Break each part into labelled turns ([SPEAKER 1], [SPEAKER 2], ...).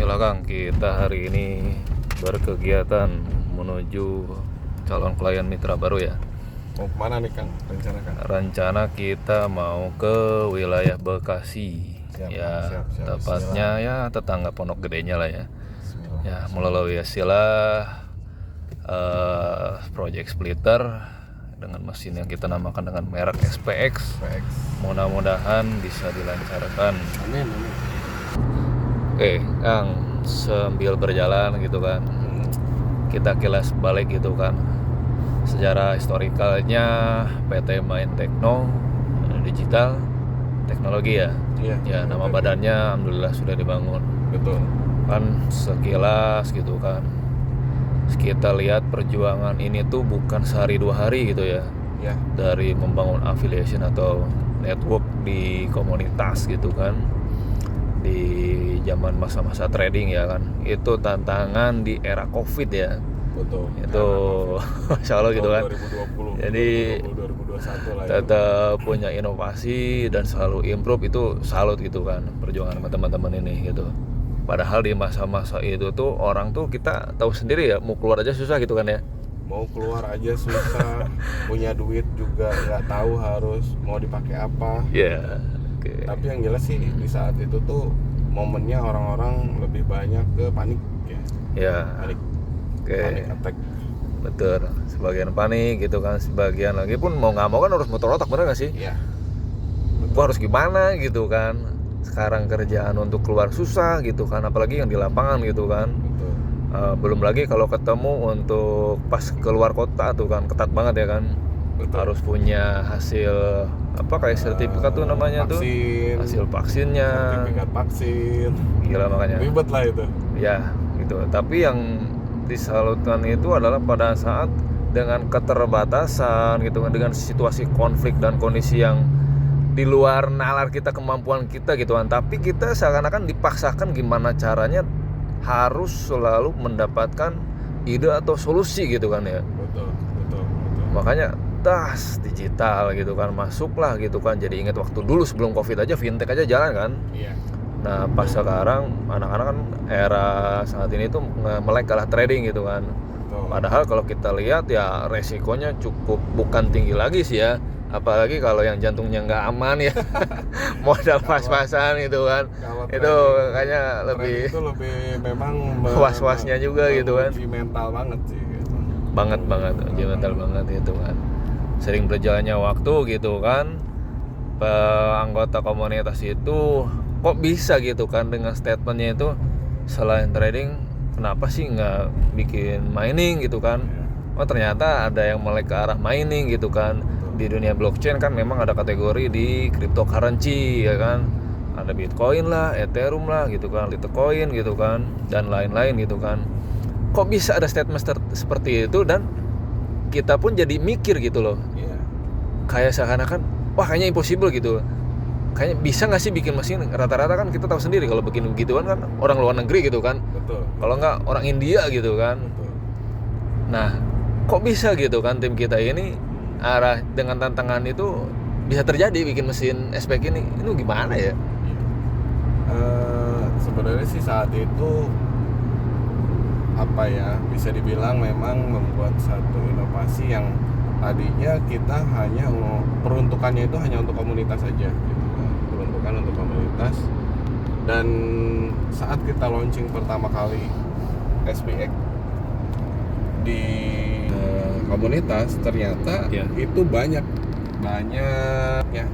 [SPEAKER 1] Bismillah Kang, kita hari ini berkegiatan menuju calon klien mitra baru ya.
[SPEAKER 2] Mau kemana nih Kang?
[SPEAKER 1] Rencana kita mau ke wilayah Bekasi.
[SPEAKER 2] Siap.
[SPEAKER 1] Tepatnya ya tetangga Pondok Gedenya lah ya. Ya, melalui istilah project splitter dengan mesin yang kita namakan dengan merek SPX. Mudah-mudahan bisa dilancarkan.
[SPEAKER 2] Amin.
[SPEAKER 1] Oke, Kang, sambil berjalan gitu kan, kita kilas balik gitu kan, sejarah historikalnya PT Main Tekno Digital Teknologi ya.
[SPEAKER 2] Iya.
[SPEAKER 1] Nama badannya alhamdulillah sudah dibangun.
[SPEAKER 2] Betul.
[SPEAKER 1] Kan sekilas gitu kan, kita lihat perjuangan ini tuh bukan sehari dua hari gitu ya.
[SPEAKER 2] Ya.
[SPEAKER 1] Dari membangun affiliation atau network di komunitas gitu kan, di zaman masa-masa trading ya kan, itu tantangan di era COVID ya.
[SPEAKER 2] Betul.
[SPEAKER 1] Itu Masya Allah gitu kan.
[SPEAKER 2] 2020,
[SPEAKER 1] Jadi
[SPEAKER 2] 2021 lah ya.
[SPEAKER 1] tetap punya inovasi dan selalu improve, itu salut gitu kan perjuangan teman-teman ini gitu. Padahal di masa-masa itu tuh orang tuh kita tahu sendiri ya, mau keluar aja susah gitu kan ya.
[SPEAKER 2] Mau keluar aja susah, punya duit juga nggak tahu harus mau dipakai apa.
[SPEAKER 1] Ya. Oke.
[SPEAKER 2] Tapi yang jelas sih di saat itu tuh momennya orang-orang lebih banyak ke panik ya.
[SPEAKER 1] Ya.
[SPEAKER 2] Panik
[SPEAKER 1] Oke.
[SPEAKER 2] attack.
[SPEAKER 1] Betul. Sebagian panik gitu kan, sebagian lagi pun mau nggak mau kan harus muter otak, bener nggak sih?
[SPEAKER 2] Iya.
[SPEAKER 1] Gua harus gimana gitu kan. Sekarang kerjaan untuk keluar susah gitu kan, apalagi yang di lapangan gitu kan.
[SPEAKER 2] Betul.
[SPEAKER 1] Belum lagi kalau ketemu untuk pas keluar kota tuh kan ketat banget ya kan.
[SPEAKER 2] Betul.
[SPEAKER 1] Harus punya hasil apa kayak sertifikat tuh namanya
[SPEAKER 2] vaksin,
[SPEAKER 1] tuh, hasil vaksinnya.
[SPEAKER 2] sertifikat vaksin.
[SPEAKER 1] Gila makanya.
[SPEAKER 2] Ribet lah itu.
[SPEAKER 1] Ya gitu. Tapi yang disalutkan itu adalah pada saat dengan keterbatasan gitu kan, dengan situasi konflik dan kondisi yang di luar nalar kita, kemampuan kita gitu kan, tapi kita seakan-akan dipaksakan gimana caranya harus selalu mendapatkan ide atau solusi gitu kan ya.
[SPEAKER 2] Betul.
[SPEAKER 1] Makanya digital gitu kan, masuklah gitu kan. Jadi ingat waktu dulu sebelum COVID aja fintech aja jalan kan.
[SPEAKER 2] Iya.
[SPEAKER 1] Nah pas sekarang anak-anak kan era saat ini tuh melek kalah trading gitu kan.
[SPEAKER 2] Betul.
[SPEAKER 1] Padahal kalau kita lihat ya resikonya cukup bukan tinggi lagi sih ya. Apalagi kalau yang jantungnya nggak aman ya, modal pas-pasan gitu kan.
[SPEAKER 2] Kalau
[SPEAKER 1] Itu kayaknya lebih
[SPEAKER 2] itu lebih memang
[SPEAKER 1] was-wasnya juga gitu kan.
[SPEAKER 2] menguji mental banget sih gitu.
[SPEAKER 1] banget uji mental banget itu kan. Sering berjalannya waktu gitu kan, anggota komunitas itu kok bisa gitu kan dengan statementnya itu, selain trading kenapa sih nggak bikin mining gitu kan. Oh ternyata ada yang mulai ke arah mining gitu kan. Di dunia blockchain kan memang ada kategori di cryptocurrency ya kan, ada Bitcoin lah, Ethereum lah gitu kan, Litecoin gitu kan, dan lain-lain gitu kan. Kok bisa ada statement seperti itu, dan kita pun jadi mikir gitu loh.
[SPEAKER 2] Iya.
[SPEAKER 1] Kayak seakan-akan wah kayaknya impossible gitu. Kayaknya bisa nggak sih bikin mesin, rata-rata kan kita tahu sendiri kalau bikin begituan kan orang luar negeri gitu kan.
[SPEAKER 2] Betul.
[SPEAKER 1] Kalau nggak orang India gitu kan.
[SPEAKER 2] Betul.
[SPEAKER 1] Nah kok bisa gitu kan tim kita ini arah dengan tantangan itu bisa terjadi bikin mesin SPX ini gimana ya?
[SPEAKER 2] Sebenarnya sih saat itu apa ya, bisa dibilang memang membuat satu inovasi yang tadinya kita hanya peruntukannya itu hanya untuk komunitas aja gitu kan. Peruntukan untuk komunitas. Dan saat kita launching pertama kali SPX di komunitas, ternyata itu banyak ya.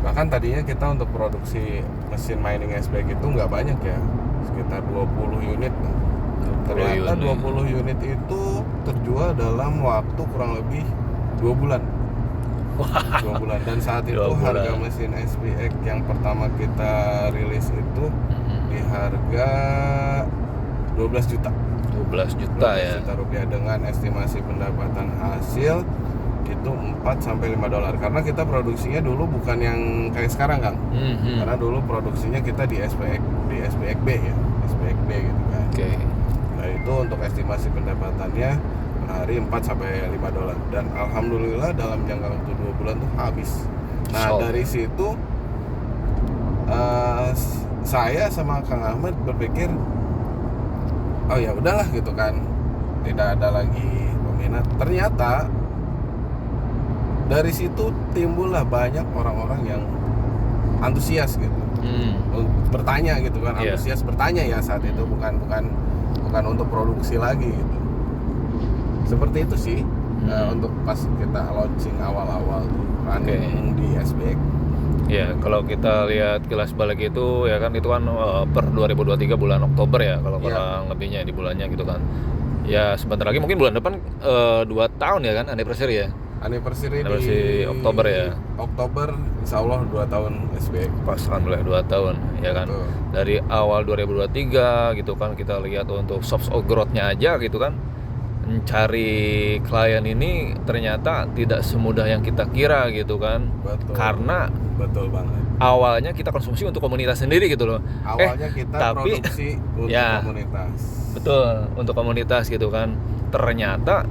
[SPEAKER 2] Bahkan tadinya kita untuk produksi mesin mining SPX itu nggak banyak ya, sekitar 20 unit. Ternyata 20 unit itu terjual dalam waktu kurang lebih 2 bulan. 2 bulan. Dan saat itu harga mesin SPX yang pertama kita rilis itu di harga 12 juta ya. Rupiah, dengan estimasi pendapatan hasil itu 4-5 dolar. Karena kita produksinya dulu bukan yang kayak sekarang Kang. Karena dulu produksinya kita di SPXB ya, SPXB gitu kan. Nah itu untuk estimasi pendapatannya per hari 4-5 dolar. Dan alhamdulillah dalam jangka waktu 2 bulan tuh habis. Nah dari situ saya sama Kang Ahmad berpikir, oh ya udahlah gitu kan, tidak ada lagi peminat. Ternyata dari situ timbullah banyak orang-orang yang antusias gitu, bertanya gitu kan,
[SPEAKER 1] Iya.
[SPEAKER 2] antusias bertanya ya saat itu, bukan untuk produksi lagi gitu. Seperti itu sih. Untuk pas kita launching awal-awal tuh running di SBX.
[SPEAKER 1] Ya, kalau kita lihat kilas balik itu ya kan, itu kan per 2023 bulan Oktober ya, kalau
[SPEAKER 2] Iya.
[SPEAKER 1] kurang lebihnya di bulannya gitu kan. Ya sebentar lagi mungkin bulan depan 2 tahun ya kan anniversary ya.
[SPEAKER 2] Anniversary di
[SPEAKER 1] Oktober ya.
[SPEAKER 2] Oktober, insya Allah 2 tahun SBX.
[SPEAKER 1] Pas kan mulai 2 tahun ya kan.
[SPEAKER 2] Betul.
[SPEAKER 1] Dari awal 2023 gitu kan, kita lihat untuk source of growth-nya aja gitu kan. Mencari klien ini ternyata tidak semudah yang kita kira gitu kan.
[SPEAKER 2] Betul.
[SPEAKER 1] Karena
[SPEAKER 2] Betul banget.
[SPEAKER 1] awalnya kita konsumsi untuk komunitas sendiri gitu loh.
[SPEAKER 2] Awalnya kita
[SPEAKER 1] tapi
[SPEAKER 2] produksi untuk
[SPEAKER 1] ya,
[SPEAKER 2] komunitas.
[SPEAKER 1] betul, untuk komunitas gitu kan. Ternyata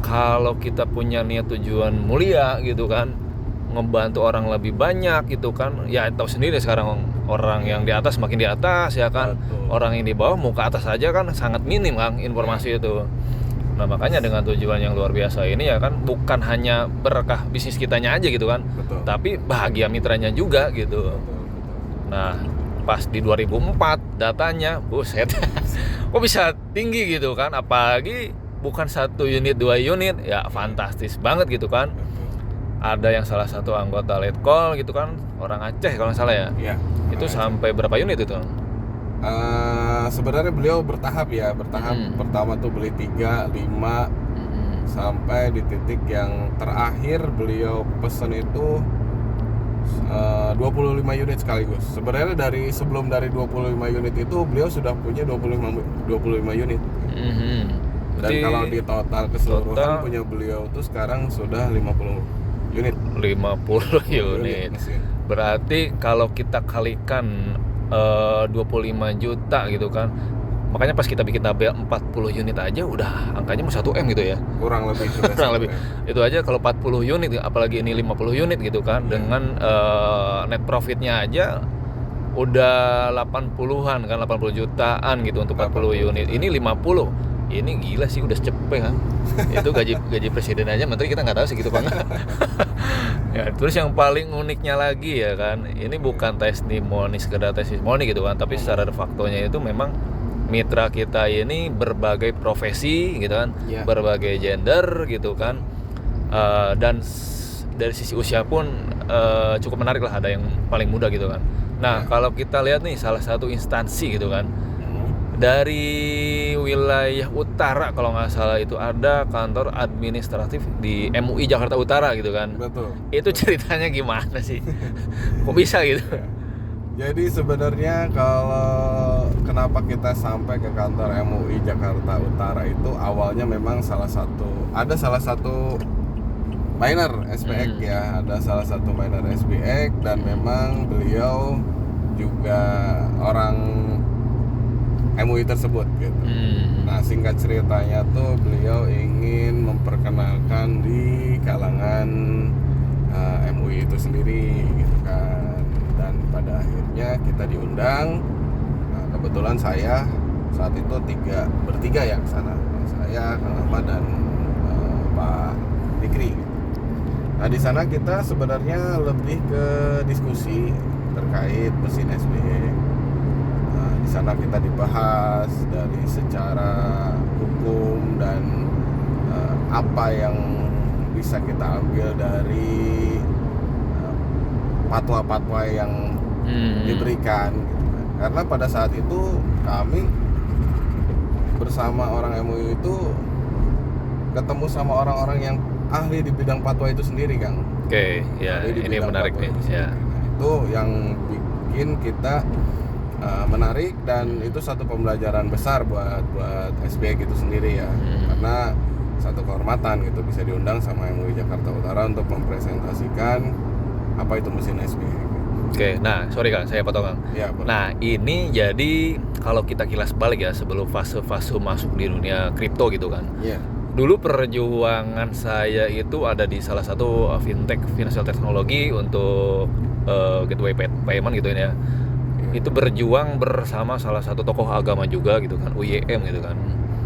[SPEAKER 1] kalau kita punya niat tujuan mulia gitu kan, ngebantu orang lebih banyak gitu kan, ya tahu sendiri sekarang orang yang di atas makin di atas ya kan.
[SPEAKER 2] Betul.
[SPEAKER 1] Orang yang di bawah mau ke atas aja kan sangat minim kan informasi itu. Nah makanya dengan tujuan yang luar biasa ini ya kan, bukan hanya berkah bisnis kitanya aja gitu kan,
[SPEAKER 2] Betul.
[SPEAKER 1] tapi bahagia mitranya juga gitu.
[SPEAKER 2] Betul.
[SPEAKER 1] Nah pas di 2004 datanya buset kok bisa tinggi gitu kan, apalagi bukan 1 unit 2 unit ya, fantastis banget gitu kan.
[SPEAKER 2] Betul.
[SPEAKER 1] Ada yang salah satu anggota letkol gitu kan, orang Aceh kalau nggak salah ya,
[SPEAKER 2] Iya.
[SPEAKER 1] itu sampai berapa unit itu?
[SPEAKER 2] Sebenarnya beliau bertahap. Pertama tuh beli 3, 5 sampai di titik yang terakhir beliau pesen itu 25 unit sekaligus. Sebenarnya sebelum dari 25 unit itu beliau sudah punya 25 unit. Dan kalau di total keseluruhan punya beliau tuh sekarang sudah 50 unit.
[SPEAKER 1] 50 unit.
[SPEAKER 2] mesin.
[SPEAKER 1] Berarti kalau kita kalikan 25 juta gitu kan, makanya pas kita bikin tabel 40 unit aja udah angkanya mau 1 M gitu ya.
[SPEAKER 2] Kurang lebih sudah
[SPEAKER 1] Kurang lebih.
[SPEAKER 2] 1 M.
[SPEAKER 1] Itu aja kalau 40 unit, apalagi ini 50 unit gitu kan, dengan net profitnya aja udah 80-an kan, 80 jutaan gitu untuk 40 unit. Ini 50. Ini gila sih, udah cepet kan. Itu gaji presiden aja, menteri kita nggak tahu segitu banget. Ya, terus yang paling uniknya lagi ya kan, ini bukan testimoni, sekedar testimoni gitu kan, tapi secara de factonya itu memang mitra kita ini berbagai profesi gitu kan, berbagai gender gitu kan, dan dari sisi usia pun cukup menarik lah, ada yang paling muda gitu kan. Nah kalau kita lihat nih salah satu instansi gitu kan, dari wilayah utara kalau nggak salah itu ada kantor administratif di MUI Jakarta Utara gitu kan.
[SPEAKER 2] Betul.
[SPEAKER 1] Itu ceritanya gimana sih? Kok bisa gitu?
[SPEAKER 2] Jadi sebenarnya kalau kenapa kita sampai ke kantor MUI Jakarta Utara itu awalnya memang salah satu miner SBX ya, ada salah satu miner SBX dan memang beliau juga orang MUI tersebut gitu. Nah singkat ceritanya tuh beliau ingin memperkenalkan di kalangan MUI itu sendiri gitu kan, dan pada akhirnya kita diundang. Nah, kebetulan saya saat itu bertiga ya ke sana, saya, Kang Ahmad dan Pak Dikri. Nah di sana kita sebenarnya lebih ke diskusi terkait mesin SBX. Di sana kita dibahas dari secara hukum dan apa yang bisa kita ambil dari fatwa-fatwa yang diberikan gitu kan. Karena pada saat itu kami bersama orang MUI itu ketemu sama orang-orang yang ahli di bidang fatwa itu sendiri, Kang.
[SPEAKER 1] Oke, ya ini menarik nih ya.
[SPEAKER 2] Itu yang bikin kita menarik, dan itu satu pembelajaran besar buat SBX itu sendiri ya. Karena satu kehormatan gitu bisa diundang sama MUI Jakarta Utara untuk mempresentasikan apa itu mesin SBX.
[SPEAKER 1] Oke, nah sorry Kang, saya potong Kang.
[SPEAKER 2] Ya,
[SPEAKER 1] nah ini jadi kalau kita kilas balik ya, sebelum fase-fase masuk di dunia kripto gitu kan.
[SPEAKER 2] Iya.
[SPEAKER 1] Dulu perjuangan saya itu ada di salah satu fintech financial teknologi untuk gateway payment gitu ya. itu berjuang bersama salah satu tokoh agama juga gitu kan, UYM gitu kan.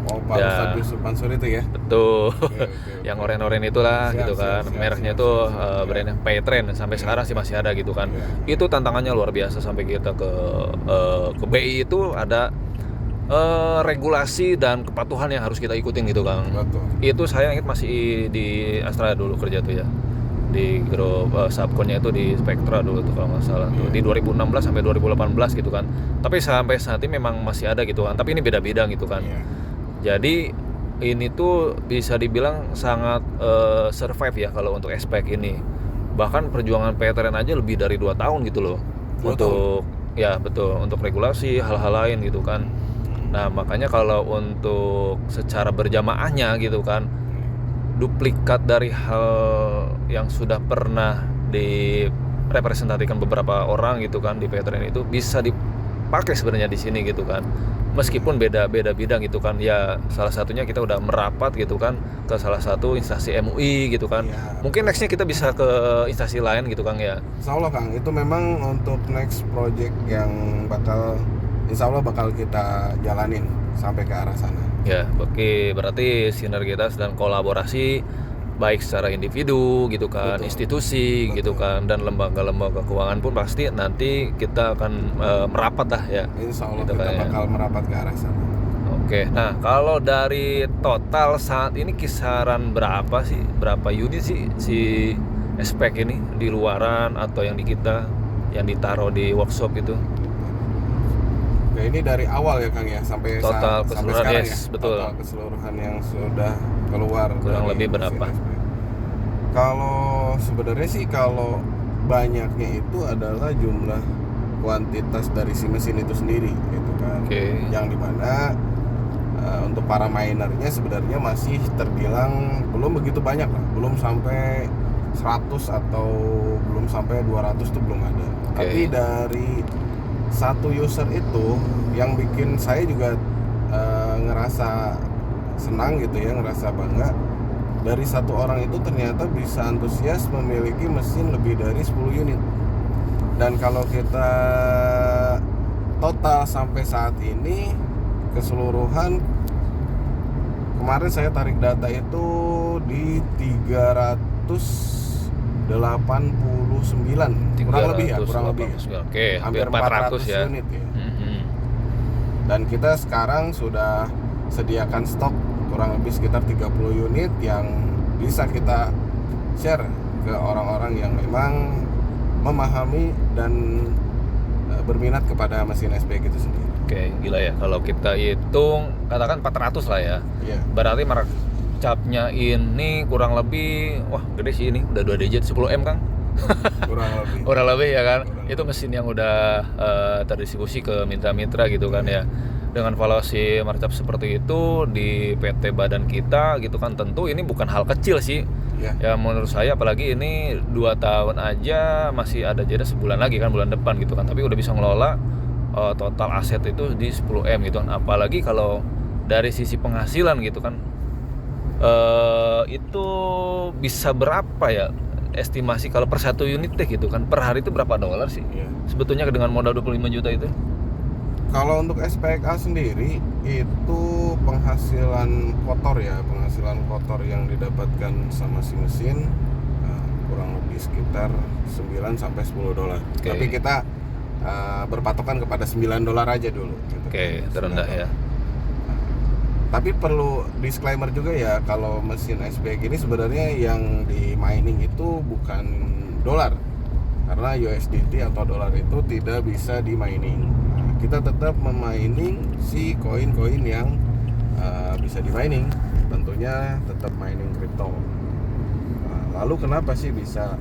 [SPEAKER 2] Oh, Pak
[SPEAKER 1] Ya.
[SPEAKER 2] Ustadz Yusuf Mansur itu ya.
[SPEAKER 1] Betul.
[SPEAKER 2] Oke.
[SPEAKER 1] Yang oren-oren itulah
[SPEAKER 2] Siap,
[SPEAKER 1] gitu kan.
[SPEAKER 2] siap,
[SPEAKER 1] Mereknya
[SPEAKER 2] siap,
[SPEAKER 1] tuh
[SPEAKER 2] siap.
[SPEAKER 1] brandnya Paytrend sampai sekarang sih masih ada gitu kan.
[SPEAKER 2] Iya.
[SPEAKER 1] Itu tantangannya luar biasa sampai kita ke BI itu ada regulasi dan kepatuhan yang harus kita ikutin gitu Kang.
[SPEAKER 2] Betul.
[SPEAKER 1] Itu saya ingat masih di Astra dulu kerja tuh ya. Di grup subkonnya itu di Spectra dulu tuh kalau nggak salah tuh di 2016 sampai 2018 gitu kan. Tapi sampai saat ini memang masih ada gitu kan. Tapi ini beda-beda gitu kan.
[SPEAKER 2] Iya.
[SPEAKER 1] Jadi ini tuh bisa dibilang sangat survive ya kalau untuk aspek ini. Bahkan perjuangan PTRN aja lebih dari 2 tahun gitu loh.
[SPEAKER 2] 2
[SPEAKER 1] untuk ya betul, untuk regulasi hal-hal lain gitu kan. Nah, makanya kalau untuk secara berjamaahnya gitu kan, duplikat dari hal yang sudah pernah direpresentasikan beberapa orang gitu kan di PTRN itu bisa dipakai sebenarnya di sini gitu kan. Meskipun beda bidang gitu kan, ya salah satunya kita udah merapat gitu kan ke salah satu instansi MUI gitu kan.
[SPEAKER 2] Iya.
[SPEAKER 1] Mungkin nextnya kita bisa ke instansi lain gitu Kang ya.
[SPEAKER 2] Insya Allah Kang, itu memang untuk next project yang Insya Allah bakal kita jalanin sampai ke arah sana.
[SPEAKER 1] Ya, oke, berarti sinergitas dan kolaborasi baik secara individu gitu kan,
[SPEAKER 2] Betul.
[SPEAKER 1] institusi
[SPEAKER 2] Betul.
[SPEAKER 1] gitu kan, dan lembaga-lembaga keuangan pun pasti nanti kita akan merapat lah ya.
[SPEAKER 2] Insya Allah
[SPEAKER 1] Gitu
[SPEAKER 2] kita
[SPEAKER 1] kan ya.
[SPEAKER 2] bakal merapat ke arah sana.
[SPEAKER 1] Oke, nah kalau dari total saat ini kisaran berapa sih, berapa unit sih si spek ini di luaran atau yang di kita yang ditaruh di workshop gitu?
[SPEAKER 2] Oke, ini dari awal ya Kang ya sampai
[SPEAKER 1] Total
[SPEAKER 2] sampai
[SPEAKER 1] keseluruhan,
[SPEAKER 2] sekarang
[SPEAKER 1] yes,
[SPEAKER 2] ya.
[SPEAKER 1] betul.
[SPEAKER 2] Total keseluruhan yang sudah keluar
[SPEAKER 1] Kurang
[SPEAKER 2] dari
[SPEAKER 1] lebih berapa?
[SPEAKER 2] mesin SP. Kalau sebenarnya sih kalau banyaknya itu adalah jumlah kuantitas dari si mesin itu sendiri gitu kan.
[SPEAKER 1] Oke.
[SPEAKER 2] Yang dimana untuk para minernya sebenarnya masih terbilang belum begitu banyak lah, belum sampai 100 atau belum sampai 200 tuh belum ada.
[SPEAKER 1] Oke.
[SPEAKER 2] Tapi dari satu user itu yang bikin saya juga ngerasa senang gitu ya, ngerasa bangga. Dari satu orang itu ternyata bisa antusias memiliki mesin lebih dari 10 unit. Dan kalau kita total sampai saat ini keseluruhan, kemarin saya tarik data itu di 389 kurang lebih ya, kurang lebih ya.
[SPEAKER 1] Oke, hampir 400 ya.
[SPEAKER 2] unit ya.
[SPEAKER 1] Mhm.
[SPEAKER 2] Dan kita sekarang sudah sediakan stok kurang lebih sekitar 30 unit yang bisa kita share ke orang-orang yang memang memahami dan berminat kepada mesin SPG itu sendiri.
[SPEAKER 1] Oke, gila ya. Kalau kita hitung, katakan 400 lah ya.
[SPEAKER 2] Iya.
[SPEAKER 1] Berarti market capnya ini kurang lebih, wah gede sih ini, udah 2 digit, 10M Kang.
[SPEAKER 2] Kurang lebih.
[SPEAKER 1] Kurang lebih ya kan.
[SPEAKER 2] Kurang
[SPEAKER 1] Itu mesin yang udah terdistribusi ke mitra-mitra gitu kan ya. Dengan valuasi markup seperti itu di PT badan kita gitu kan, tentu ini bukan hal kecil sih.
[SPEAKER 2] Ya.
[SPEAKER 1] Ya menurut saya, apalagi ini 2 tahun aja, masih ada jeda sebulan lagi kan, bulan depan gitu kan. Tapi udah bisa ngelola total aset itu di 10M gitu kan. Apalagi kalau dari sisi penghasilan gitu kan, itu bisa berapa ya estimasi kalau per 1 unit deh gitu kan, per hari itu berapa dolar sih
[SPEAKER 2] Iya.
[SPEAKER 1] sebetulnya dengan modal 25 juta itu?
[SPEAKER 2] Kalau untuk SPKA sendiri itu penghasilan kotor yang didapatkan sama si mesin kurang lebih sekitar 9 sampai 10 dolar.
[SPEAKER 1] Oke.
[SPEAKER 2] Tapi kita berpatokan kepada 9 dolar aja dulu gitu.
[SPEAKER 1] Oke, terendah ya.
[SPEAKER 2] Tapi perlu disclaimer juga ya, kalau mesin SPG ini sebenarnya yang di mining itu bukan dolar. Karena USDT atau dolar itu tidak bisa di mining. Kita tetap memining si koin-koin yang bisa di mining, tentunya tetap mining kripto. Lalu kenapa sih bisa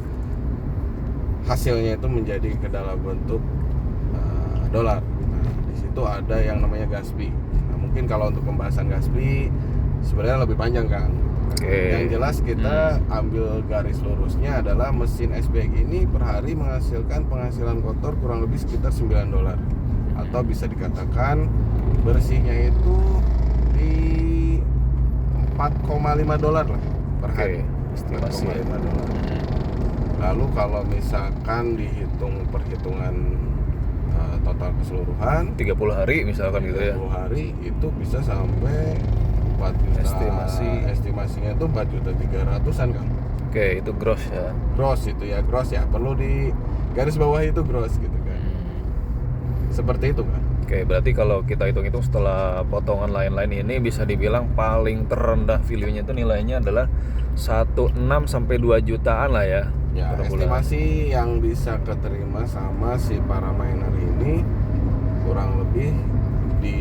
[SPEAKER 2] hasilnya itu menjadi ke dalam bentuk dolar? Di situ ada yang namanya Gaspi. Mungkin kalau untuk pembahasan Gaspi sebenarnya lebih panjang Kang.
[SPEAKER 1] Oke.
[SPEAKER 2] Yang jelas kita ambil garis lurusnya adalah mesin SPG ini per hari menghasilkan penghasilan kotor kurang lebih sekitar 9 dolar. Atau bisa dikatakan bersihnya itu di 4,5 dolar lah per hari.
[SPEAKER 1] Estimasi.
[SPEAKER 2] 4,5 dolar. Lalu kalau misalkan dihitung perhitungan total total keseluruhan
[SPEAKER 1] 30 hari misalkan gitu ya.
[SPEAKER 2] 30 hari itu bisa sampai 4 juta. Estimasinya tuh 4.300.000-an Kang.
[SPEAKER 1] Oke, itu gross ya.
[SPEAKER 2] Gross itu ya, gross ya. Perlu di garis bawah itu gross gitu kan. Seperti itu kan.
[SPEAKER 1] Oke, berarti kalau kita hitung-hitung setelah potongan lain-lain ini bisa dibilang paling terendah value-nya itu nilainya adalah 1,6 sampai 2 jutaan lah ya.
[SPEAKER 2] Ya,
[SPEAKER 1] per bulan.
[SPEAKER 2] estimasi yang bisa keterima sama si para miner ini kurang lebih di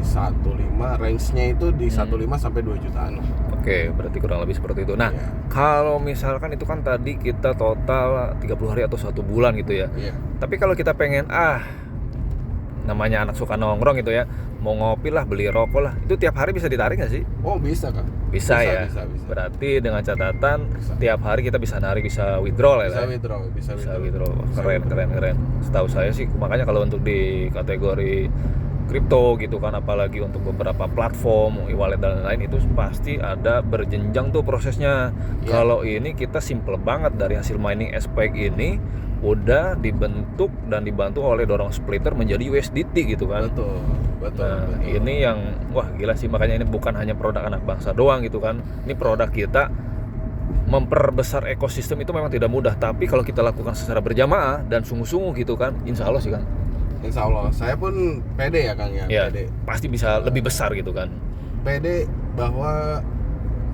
[SPEAKER 2] 15, range-nya itu di 15 sampai 2 jutaan lah.
[SPEAKER 1] Oke, berarti kurang lebih seperti itu. Nah,
[SPEAKER 2] Iya.
[SPEAKER 1] kalau misalkan itu kan tadi kita total 30 hari atau 1 bulan gitu ya.
[SPEAKER 2] Iya.
[SPEAKER 1] Tapi kalau kita pengen namanya anak suka nongkrong gitu ya, mau ngopi lah, beli rokok lah, itu tiap hari bisa ditarik nggak sih?
[SPEAKER 2] Oh, bisa Kak.
[SPEAKER 1] Bisa ya.
[SPEAKER 2] Bisa.
[SPEAKER 1] Berarti dengan catatan
[SPEAKER 2] Bisa.
[SPEAKER 1] tiap hari kita bisa narik, bisa withdraw lah
[SPEAKER 2] Bisa
[SPEAKER 1] ya.
[SPEAKER 2] withdraw, bisa
[SPEAKER 1] Bisa
[SPEAKER 2] withdraw.
[SPEAKER 1] withdraw. Keren. Setahu saya sih, makanya kalau untuk di kategori kripto gitu kan, apalagi untuk beberapa platform, e-wallet dan lain-lain, itu pasti ada berjenjang tuh prosesnya.
[SPEAKER 2] Iya.
[SPEAKER 1] Kalau ini kita simple banget, dari hasil mining SPX ini udah dibentuk dan dibantu oleh dorong splitter menjadi USDT gitu kan.
[SPEAKER 2] Betul.
[SPEAKER 1] Nah, ini yang wah gila sih, makanya ini bukan hanya produk anak bangsa doang gitu kan. Ini produk kita memperbesar ekosistem itu memang tidak mudah, tapi kalau kita lakukan secara berjamaah dan sungguh-sungguh gitu kan, insya Allah sih kan.
[SPEAKER 2] Insya Allah, saya pun pede ya Kang ya,
[SPEAKER 1] Ya,
[SPEAKER 2] pede.
[SPEAKER 1] pasti bisa lebih besar gitu kan.
[SPEAKER 2] Pede bahwa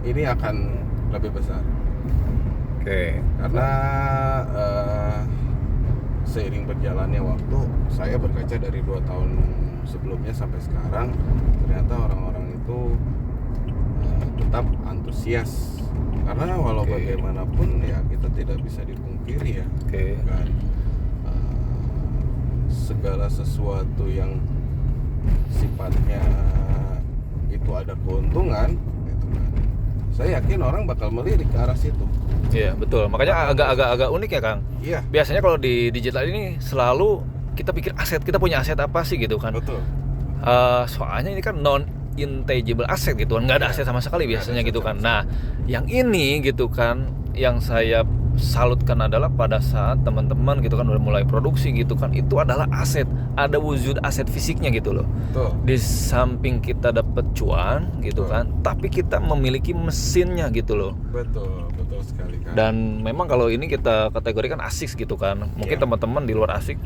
[SPEAKER 2] ini akan lebih besar.
[SPEAKER 1] Oke.
[SPEAKER 2] Karena seiring berjalannya waktu, saya berkaca dari 2 tahun sebelumnya sampai sekarang, ternyata orang-orang itu tetap antusias. Karena walau
[SPEAKER 1] Oke.
[SPEAKER 2] bagaimanapun ya kita tidak bisa dipungkiri ya,
[SPEAKER 1] Oke.
[SPEAKER 2] kan segala sesuatu yang sifatnya itu ada keuntungan gitu kan. Saya yakin orang bakal melirik ke arah situ.
[SPEAKER 1] Iya, betul. Makanya agak unik ya, Kang.
[SPEAKER 2] Iya,
[SPEAKER 1] Biasanya kalau di digital ini selalu kita pikir aset, kita punya aset apa sih gitu kan.
[SPEAKER 2] betul.
[SPEAKER 1] Soalnya ini kan non intangible asset gitu kan, nggak ada
[SPEAKER 2] Iya.
[SPEAKER 1] aset sama sekali
[SPEAKER 2] Nggak ada
[SPEAKER 1] biasanya
[SPEAKER 2] aset
[SPEAKER 1] gitu
[SPEAKER 2] sama
[SPEAKER 1] kan. Nah, yang ini gitu kan, yang saya salutkan adalah pada saat teman-teman gitu kan udah mulai produksi gitu kan, itu adalah aset, ada wujud aset fisiknya gitu loh.
[SPEAKER 2] Betul.
[SPEAKER 1] Di samping kita dapat cuan gitu kan, tapi kita memiliki mesinnya gitu loh.
[SPEAKER 2] Betul sekali kan.
[SPEAKER 1] Dan memang kalau ini kita kategorikan ASICS gitu kan. Mungkin
[SPEAKER 2] Iya.
[SPEAKER 1] teman-teman di luar ASICS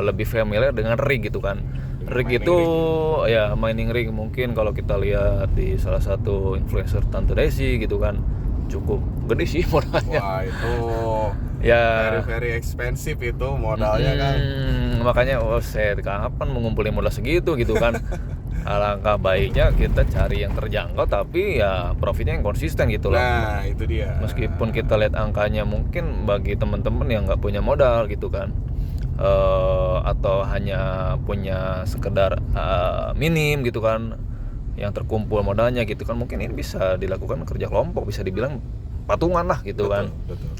[SPEAKER 1] lebih familiar dengan rig gitu kan. Rig
[SPEAKER 2] Mining
[SPEAKER 1] itu ya mining rig, mungkin kalau kita lihat di salah satu influencer Tante Desi gitu kan, cukup gede sih modalnya.
[SPEAKER 2] Wah, itu
[SPEAKER 1] Ya
[SPEAKER 2] very expensive itu modalnya kan.
[SPEAKER 1] makanya set kapan mengumpulin modal segitu gitu kan. Alangkah baiknya kita cari yang terjangkau tapi ya profitnya yang konsisten gitu loh.
[SPEAKER 2] Nah, itu dia.
[SPEAKER 1] Meskipun kita lihat angkanya mungkin bagi teman-teman yang nggak punya modal gitu kan, atau hanya punya sekedar minim gitu kan, yang terkumpul modalnya gitu kan, mungkin ini bisa dilakukan kerja kelompok, bisa dibilang patungan lah gitu kan.
[SPEAKER 2] Betul.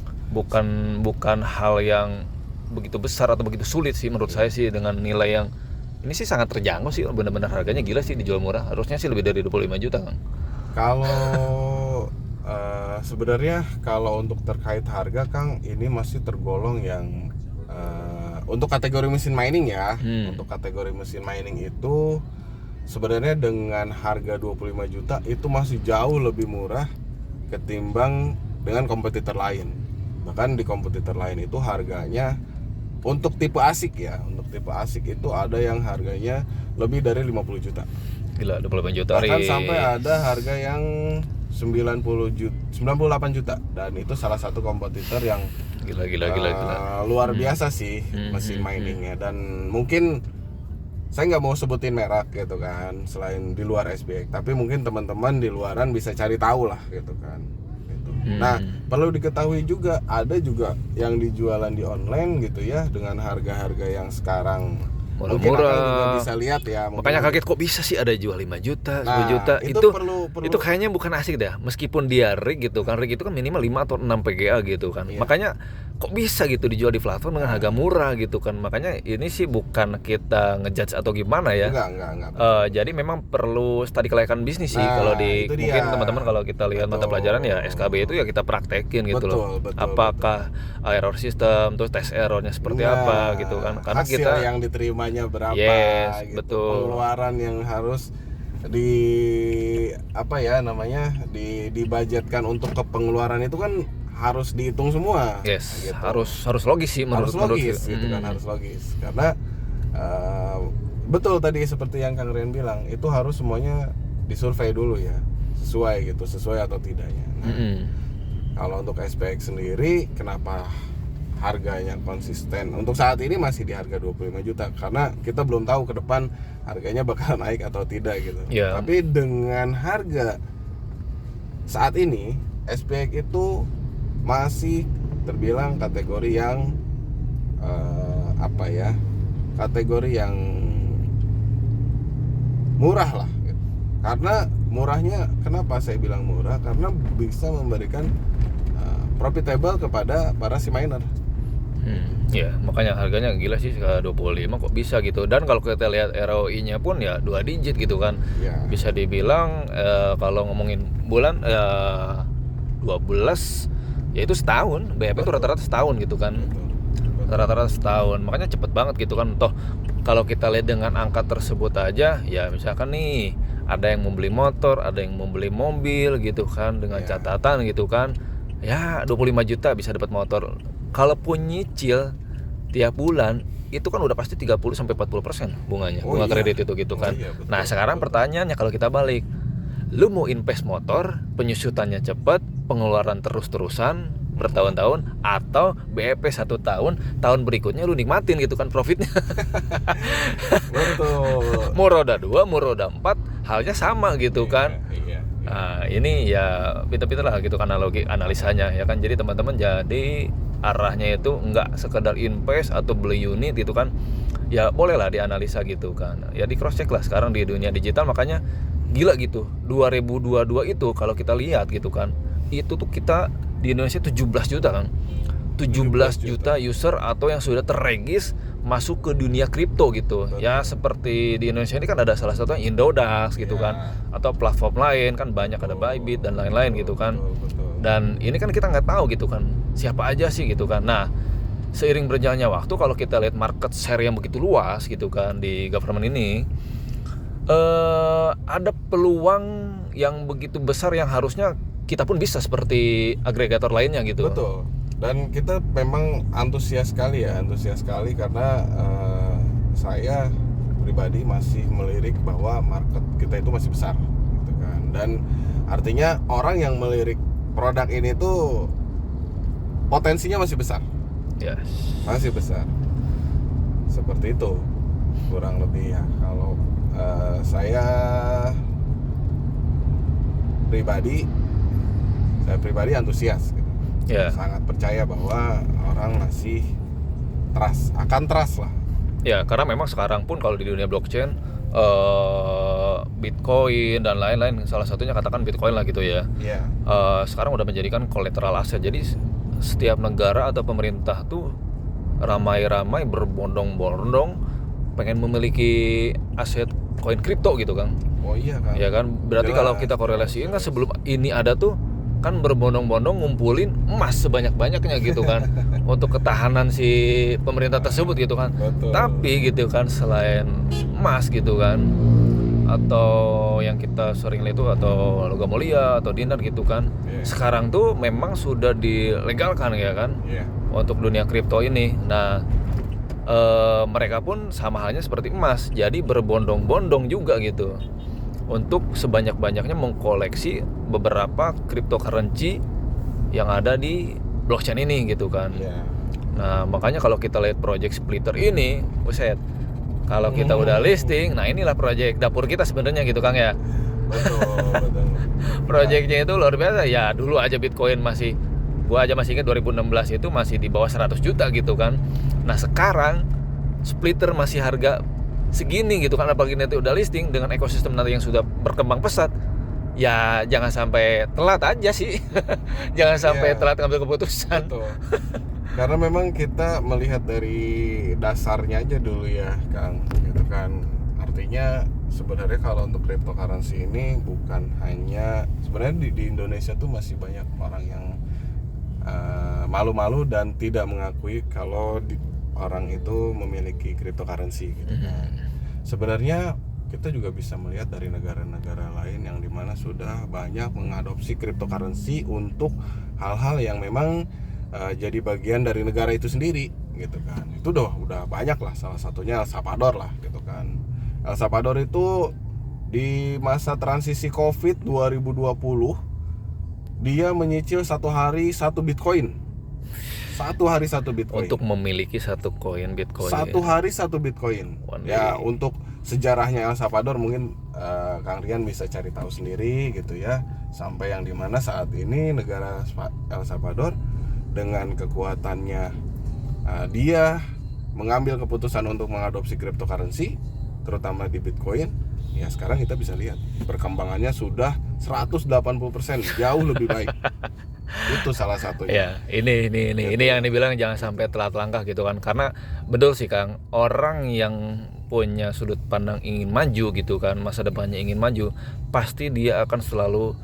[SPEAKER 1] Bukan hal yang begitu besar atau begitu sulit sih menurut saya sih, dengan nilai yang ini sih sangat terjangkau sih, benar-benar harganya gila sih, dijual murah, harusnya sih lebih dari 25 juta kan.
[SPEAKER 2] Kalau sebenarnya kalau untuk terkait harga Kang, ini masih tergolong yang untuk kategori mesin mining ya. Untuk kategori mesin mining itu sebenarnya dengan harga 25 juta itu masih jauh lebih murah ketimbang dengan kompetitor lain. Bahkan di kompetitor lain itu harganya untuk tipe ASIC ya, untuk tipe ASIC itu ada yang harganya lebih dari 50 juta.
[SPEAKER 1] Gila, 25 juta.
[SPEAKER 2] Bahkan sampai ada harga yang 98 juta, dan itu salah satu kompetitor yang
[SPEAKER 1] Gila.
[SPEAKER 2] luar biasa sih mesin miningnya. Dan mungkin saya nggak mau sebutin merek gitu kan, selain di luar SPX, tapi mungkin teman-teman di luaran bisa cari tahu lah gitu kan gitu. Nah, perlu diketahui juga ada juga yang dijualan di online gitu ya, dengan harga-harga yang sekarang mungkin
[SPEAKER 1] murah.
[SPEAKER 2] Akang juga bisa lihat ya.
[SPEAKER 1] Makanya kaget kok bisa sih ada jual 5 juta, 10
[SPEAKER 2] Nah,
[SPEAKER 1] juta.
[SPEAKER 2] itu perlu-
[SPEAKER 1] Itu kayaknya bukan asik dah. Meskipun dia rig gitu kan, rig itu kan minimal 5 atau 6 PGA gitu kan.
[SPEAKER 2] Iya.
[SPEAKER 1] Makanya kok bisa gitu dijual di platform dengan harga murah gitu kan. Makanya ini sih bukan kita ngejudge atau gimana ya.
[SPEAKER 2] Enggak.
[SPEAKER 1] Jadi memang perlu studi kelayakan bisnis sih
[SPEAKER 2] Nah,
[SPEAKER 1] kalau di
[SPEAKER 2] itu
[SPEAKER 1] mungkin
[SPEAKER 2] dia.
[SPEAKER 1] teman-teman kalau kita lihat mata
[SPEAKER 2] Betul.
[SPEAKER 1] pelajaran ya SKB itu ya kita praktekin gitu loh.
[SPEAKER 2] Betul,
[SPEAKER 1] Apakah error system, terus tes errornya seperti apa gitu kan. Karena
[SPEAKER 2] hasil
[SPEAKER 1] kita
[SPEAKER 2] yang diterimanya berapa,
[SPEAKER 1] Yes,
[SPEAKER 2] gitu.
[SPEAKER 1] betul.
[SPEAKER 2] Pengeluaran yang harus dibudgetkan untuk kepengeluaran itu kan harus dihitung semua.
[SPEAKER 1] yes,
[SPEAKER 2] gitu.
[SPEAKER 1] harus logis sih menurut
[SPEAKER 2] logis
[SPEAKER 1] kita.
[SPEAKER 2] gitu kan, harus logis karena betul tadi seperti yang Kang Rian bilang, itu harus semuanya disurvei dulu ya, sesuai atau tidaknya. Nah, kalau untuk SPX sendiri kenapa harganya konsisten untuk saat ini masih di harga 25 juta karena kita belum tahu ke depan harganya bakal naik atau tidak gitu.
[SPEAKER 1] Yeah.
[SPEAKER 2] Tapi dengan harga saat ini SPX itu masih terbilang kategori yang kategori yang murah lah gitu. Karena murahnya, kenapa saya bilang murah? Karena bisa memberikan profitable kepada para si miner.
[SPEAKER 1] Ya makanya harganya gila sih, 25 kok bisa gitu. Dan kalau kita lihat ROI-nya pun ya 2 digit gitu kan.
[SPEAKER 2] Ya.
[SPEAKER 1] Bisa dibilang kalau ngomongin bulan 12 ya itu setahun, BEP itu rata-rata setahun gitu kan. Rata-rata setahun, makanya cepet banget gitu kan. Toh kalau kita lihat dengan angka tersebut aja, ya misalkan nih ada yang mau beli motor, ada yang mau beli mobil gitu kan, dengan catatan gitu kan, ya 25 juta bisa dapat motor. Kalaupun nyicil tiap bulan itu kan udah pasti 30-40% bunganya, bunga kredit itu gitu kan.
[SPEAKER 2] Betul,
[SPEAKER 1] nah sekarang pertanyaannya kalau kita balik, lu mau invest motor, penyusutannya cepat, pengeluaran terus-terusan bertahun-tahun, atau BEP 1 tahun, tahun berikutnya lu nikmatin gitu kan profitnya.
[SPEAKER 2] Betul.
[SPEAKER 1] Mau roda 2, mau roda 4, halnya sama gitu kan.
[SPEAKER 2] Iya.
[SPEAKER 1] Nah, ini ya pinter-pinter lah gitu kan analisanya ya kan. Jadi teman-teman jadi arahnya itu nggak sekedar invest atau beli unit gitu kan. Ya boleh lah dianalisa gitu kan. Ya di cross check lah sekarang di dunia digital, makanya gila gitu. 2022 itu kalau kita lihat gitu kan, itu tuh kita di Indonesia 17 juta kan. 17 juta user atau yang sudah terregis masuk ke dunia kripto gitu.
[SPEAKER 2] Betul.
[SPEAKER 1] Ya seperti di Indonesia ini kan ada salah satu Indodax gitu kan, atau platform lain kan banyak, ada Bybit dan lain-lain gitu kan.
[SPEAKER 2] Betul.
[SPEAKER 1] Dan ini kan kita nggak tahu gitu kan siapa aja sih gitu kan. Nah seiring berjalannya waktu, kalau kita lihat market share yang begitu luas gitu kan di government ini, ada peluang yang begitu besar yang harusnya kita pun bisa seperti agregator lainnya gitu.
[SPEAKER 2] Betul. Dan kita memang antusias sekali karena saya pribadi masih melirik bahwa market kita itu masih besar gitu kan. Dan artinya orang yang melirik produk ini tuh potensinya masih besar.
[SPEAKER 1] Yes.
[SPEAKER 2] Masih besar. Seperti itu kurang lebih ya. Kalau saya pribadi antusias gitu.
[SPEAKER 1] Ya.
[SPEAKER 2] Sangat percaya bahwa orang masih akan trust lah.
[SPEAKER 1] Ya, karena memang sekarang pun kalau di dunia blockchain, Bitcoin dan lain-lain, salah satunya katakan Bitcoin lah gitu ya.
[SPEAKER 2] Iya.
[SPEAKER 1] Sekarang udah menjadikan collateral asset. Jadi setiap negara atau pemerintah tuh ramai-ramai berbondong-bondong pengen memiliki aset koin kripto gitu kan.
[SPEAKER 2] Oh iya kan.
[SPEAKER 1] Ya kan, berarti
[SPEAKER 2] Jelas,
[SPEAKER 1] kalau kita korelasiin kan sebelum ini ada tuh kan berbondong-bondong ngumpulin emas sebanyak-banyaknya gitu kan untuk ketahanan si pemerintah tersebut gitu kan.
[SPEAKER 2] Betul.
[SPEAKER 1] Tapi gitu kan, selain emas gitu kan, atau yang kita sering lihat itu atau logam mulia atau dinar gitu kan, sekarang tuh memang sudah dilegalkan ya kan, untuk dunia kripto ini. Nah mereka pun sama halnya seperti emas, jadi berbondong-bondong juga gitu untuk sebanyak-banyaknya mengkoleksi beberapa cryptocurrency yang ada di blockchain ini gitu kan. Nah makanya kalau kita lihat project splitter ini, buset, kalau kita udah listing, nah inilah project dapur kita sebenarnya gitu Kang ya.
[SPEAKER 2] Betul.
[SPEAKER 1] Projectnya itu luar biasa ya. Dulu aja Bitcoin gua aja masih ingat 2016 itu masih di bawah 100 juta gitu kan. Nah sekarang splitter masih harga segini gitu kan, apalagi nanti udah listing dengan ekosistem nanti yang sudah berkembang pesat. Ya jangan sampai telat aja sih. Jangan sampai telat ngambil keputusan.
[SPEAKER 2] Betul. Karena memang kita melihat dari dasarnya aja dulu ya, Kang, gitu kan. Artinya sebenarnya kalau untuk cryptocurrency ini bukan hanya sebenarnya di Indonesia tuh masih banyak orang yang malu-malu dan tidak mengakui kalau orang itu memiliki cryptocurrency gitu kan. Sebenarnya kita juga bisa melihat dari negara-negara lain yang dimana sudah banyak mengadopsi cryptocurrency untuk hal-hal yang memang jadi bagian dari negara itu sendiri gitu kan. Itu udah banyak lah, salah satunya El Salvador lah gitu kan. El Salvador itu di masa transisi Covid 2020 dia menyicil satu hari satu Bitcoin. Satu hari satu Bitcoin.
[SPEAKER 1] Untuk memiliki satu koin Bitcoin.
[SPEAKER 2] Satu hari satu Bitcoin. Ya, untuk sejarahnya El Salvador mungkin Kang Rian bisa cari tahu sendiri gitu ya. Sampai yang dimana saat ini negara El Salvador dengan kekuatannya dia mengambil keputusan untuk mengadopsi cryptocurrency, terutama di Bitcoin. Ya sekarang kita bisa lihat perkembangannya sudah 180%, jauh lebih baik. Itu salah satunya.
[SPEAKER 1] Ya, ini yang dibilang jangan sampai telat langkah gitu kan. Karena betul sih Kang, orang yang punya sudut pandang ingin maju gitu kan, masa depannya ingin maju, pasti dia akan selalu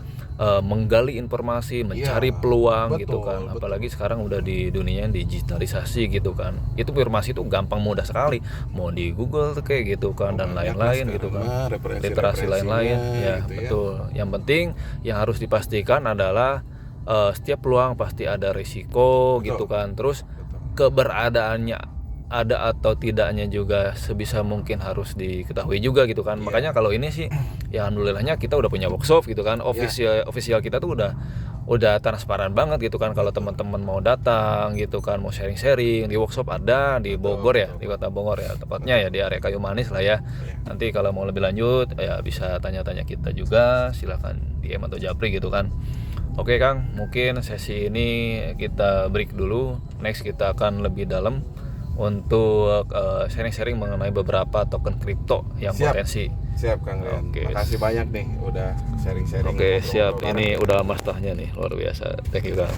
[SPEAKER 1] menggali informasi, mencari peluang
[SPEAKER 2] betul,
[SPEAKER 1] gitu kan. Apalagi sekarang udah di dunia digitalisasi gitu kan. Itu informasi itu gampang, mudah sekali. Mau di Google tuh kayak gitu kan, dan lain-lain gitu kan. Literasi lain-lain ya,
[SPEAKER 2] gitu
[SPEAKER 1] betul. Yang penting yang harus dipastikan adalah setiap peluang pasti ada risiko gitu kan. Terus keberadaannya ada atau tidaknya juga sebisa mungkin harus diketahui juga gitu kan. Makanya kalau ini sih ya alhamdulillahnya kita udah punya workshop gitu kan. Official kita tuh udah transparan banget gitu kan. Kalau teman-teman mau datang gitu kan, mau sharing-sharing di workshop ada di Bogor ya, di Kota Bogor ya, tepatnya ya di area Kayu Manis lah ya. Nanti kalau mau lebih lanjut ya bisa tanya-tanya kita juga, silakan DM atau Japri gitu kan. Oke Kang, mungkin sesi ini kita break dulu. Next kita akan lebih dalam untuk sharing-sharing mengenai beberapa token kripto yang potensi.
[SPEAKER 2] Siap Kang Rian. Makasih banyak nih udah sharing-sharing.
[SPEAKER 1] Oke, siap. Ini udah mastahnya nih, luar biasa. Thank you Kang.